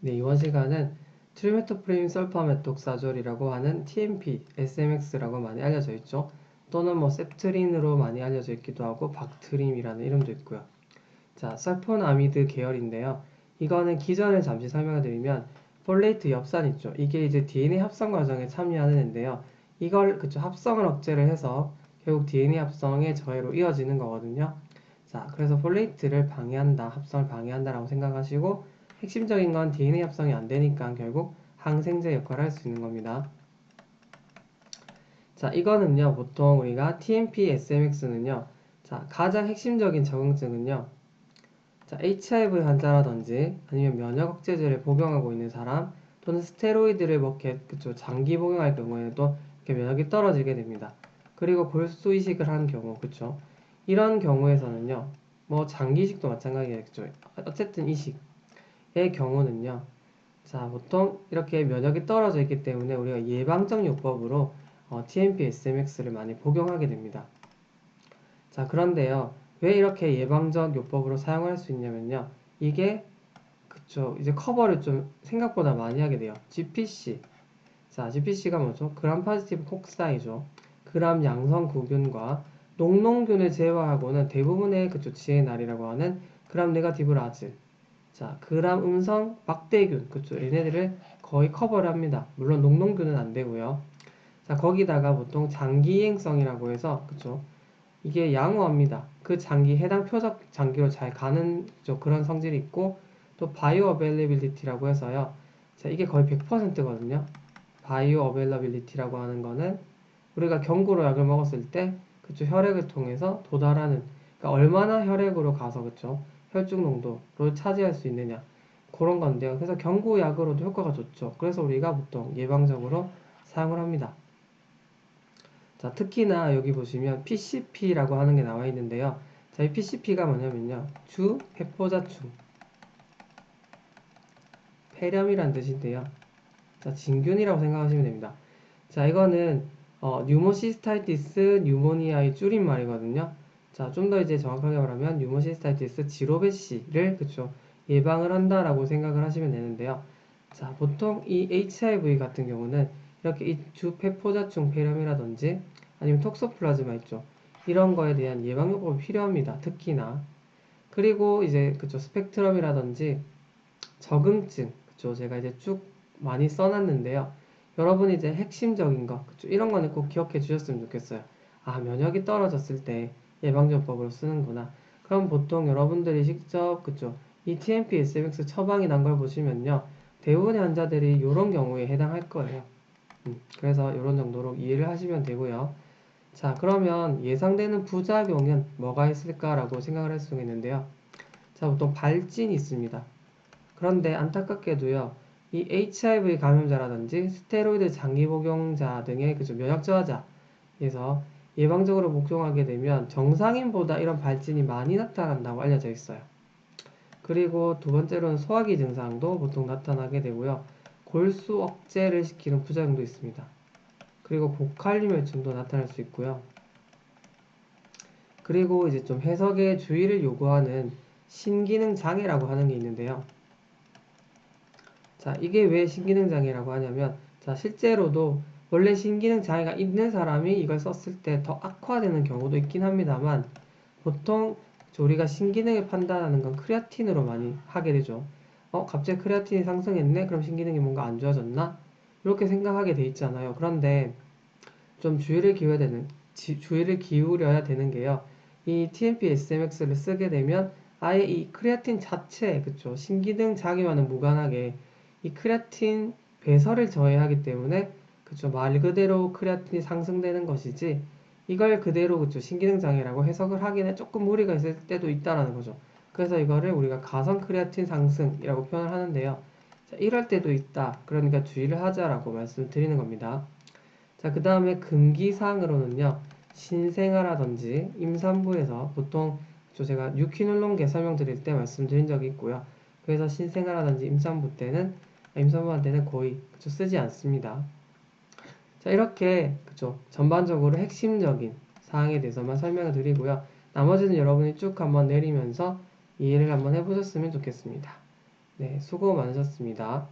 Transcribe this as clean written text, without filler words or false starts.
네, 이번 시간은 트리메토프린 설파메톡사졸이라고 하는 TMP, SMX라고 많이 알려져 있죠. 또는 뭐 셉트린으로 많이 알려져 있기도 하고 박트림이라는 이름도 있고요. 자, 설포나미드 계열인데요. 이거는 기전을 잠시 설명을 드리면 폴레이트 엽산 있죠. 이게 이제 DNA 합성 과정에 참여하는 애인데요. 이걸 합성을 억제를 해서 결국 DNA 합성의 저해로 이어지는 거거든요. 자, 그래서 폴레이트를 방해한다, 합성을 방해한다라고 생각하시고 핵심적인 건 DNA 합성이 안 되니까 결국 항생제 역할을 할 수 있는 겁니다. 자, 이거는요, 보통 우리가 TMP, SMX는요, 자, 가장 핵심적인 적응증은요, 자, HIV 환자라든지 아니면 면역 억제제를 복용하고 있는 사람 또는 스테로이드를 먹게 장기 복용할 경우에도 이렇게 면역이 떨어지게 됩니다. 그리고 골수 이식을 한 경우, 그쵸? 이런 경우에서는요, 뭐 장기 이식도 마찬가지겠죠. 어쨌든 이식의 경우는요, 자, 보통 이렇게 면역이 떨어져 있기 때문에 우리가 예방적 요법으로 TMP, SMX를 많이 복용하게 됩니다. 자, 그런데요, 왜 이렇게 예방적 요법으로 사용할 수 있냐면요, 이게 이제 커버를 좀 생각보다 많이 하게 돼요. GPC. 자, GPC가 뭐죠? 그람 파지티브 폭사이죠. 그람 양성구균과 녹농균을 제외하고는 대부분의 GNR이라고 하는 그람 네가티브 라즈. 자, 그람 음성 막대균, 얘네들을 거의 커버를 합니다. 물론 녹농균은 안 되고요. 자, 거기다가 보통 장기이행성이라고 해서, 이게 양호합니다. 그 장기, 해당 표적 장기로 잘 가는 그런 성질이 있고, 또 바이오 어베일러빌리티라고 해서요. 자, 이게 거의 100%거든요. 바이오 어베일러빌리티라고 하는 거는 우리가 경구로 약을 먹었을 때, 혈액을 통해서 도달하는, 그러니까 얼마나 혈액으로 가서, 혈중 농도를 차지할 수 있느냐. 그런 건데요. 그래서 경구약으로도 효과가 좋죠. 그래서 우리가 보통 예방적으로 사용을 합니다. 자, 특히나 여기 보시면 PCP라고 하는 게 나와 있는데요. 자, 이 PCP가 뭐냐면요. 주폐포자충, 폐렴이란 뜻인데요. 자, 진균이라고 생각하시면 됩니다. 자, 이거는 뉴모시스타이티스 뉴모니아의 줄임말이거든요. 자, 좀 더 이제 정확하게 말하면 뉴모시스타이티스 지로베시를 예방을 한다라고 생각을 하시면 되는데요. 자, 보통 이 HIV 같은 경우는 이렇게 이 주폐포자충 폐렴이라든지 아니면 톡소플라즈마 있죠. 이런 거에 대한 예방요법이 필요합니다. 특히나. 그리고 이제 스펙트럼이라든지 적응증, 제가 이제 쭉 많이 써놨는데요. 여러분이 이제 핵심적인 거, 이런 거는 꼭 기억해 주셨으면 좋겠어요. 아, 면역이 떨어졌을 때 예방전법으로 쓰는구나. 그럼 보통 여러분들이 직접, 이 TMP, SMX 처방이 난 걸 보시면요. 대부분의 환자들이 이런 경우에 해당할 거예요. 그래서 이런 정도로 이해를 하시면 되고요. 자, 그러면 예상되는 부작용은 뭐가 있을까라고 생각을 할 수가 있는데요. 자, 보통 발진이 있습니다. 그런데 안타깝게도요, 이 HIV 감염자라든지 스테로이드 장기 복용자 등의 면역 저하자에서 예방적으로 복용하게 되면 정상인보다 이런 발진이 많이 나타난다고 알려져 있어요. 그리고 두 번째로는 소화기 증상도 보통 나타나게 되고요. 골수 억제를 시키는 부작용도 있습니다. 그리고 고칼륨혈증도 나타날 수 있고요. 그리고 이제 좀 해석에 주의를 요구하는 신기능 장애라고 하는 게 있는데요. 자, 이게 왜 신기능 장애라고 하냐면, 자, 실제로도 원래 신기능 장애가 있는 사람이 이걸 썼을 때 더 악화되는 경우도 있긴 합니다만, 보통 우리가 신기능을 판단하는 건 크레아틴으로 많이 하게 되죠. 갑자기 크레아틴이 상승했네? 그럼 신기능이 뭔가 안 좋아졌나? 이렇게 생각하게 돼 있잖아요. 그런데 좀 주의를 기울여야 되는 게요. 이 TMP SMX를 쓰게 되면 아예 이 크레아틴 자체, 신기능 장애와는 무관하게 이 크레아틴 배설을 저해하기 때문에, 말 그대로 크레아틴이 상승되는 것이지, 이걸 그대로, 신기능 장애라고 해석을 하기는 조금 무리가 있을 때도 있다라는 거죠. 그래서 이거를 우리가 가성 크레아틴 상승이라고 표현을 하는데요. 자, 이럴 때도 있다. 그러니까 주의를 하자라고 말씀드리는 겁니다. 자, 그 다음에 금기사항으로는요, 신생아라든지 임산부에서 보통 제가 유퀴놀론계 설명드릴 때 말씀드린 적이 있고요. 그래서 신생아라든지 임산부한테는 거의 쓰지 않습니다. 자, 이렇게 전반적으로 핵심적인 사항에 대해서만 설명을 드리고요. 나머지는 여러분이 쭉 한번 내리면서 이해를 한번 해보셨으면 좋겠습니다. 네, 수고 많으셨습니다.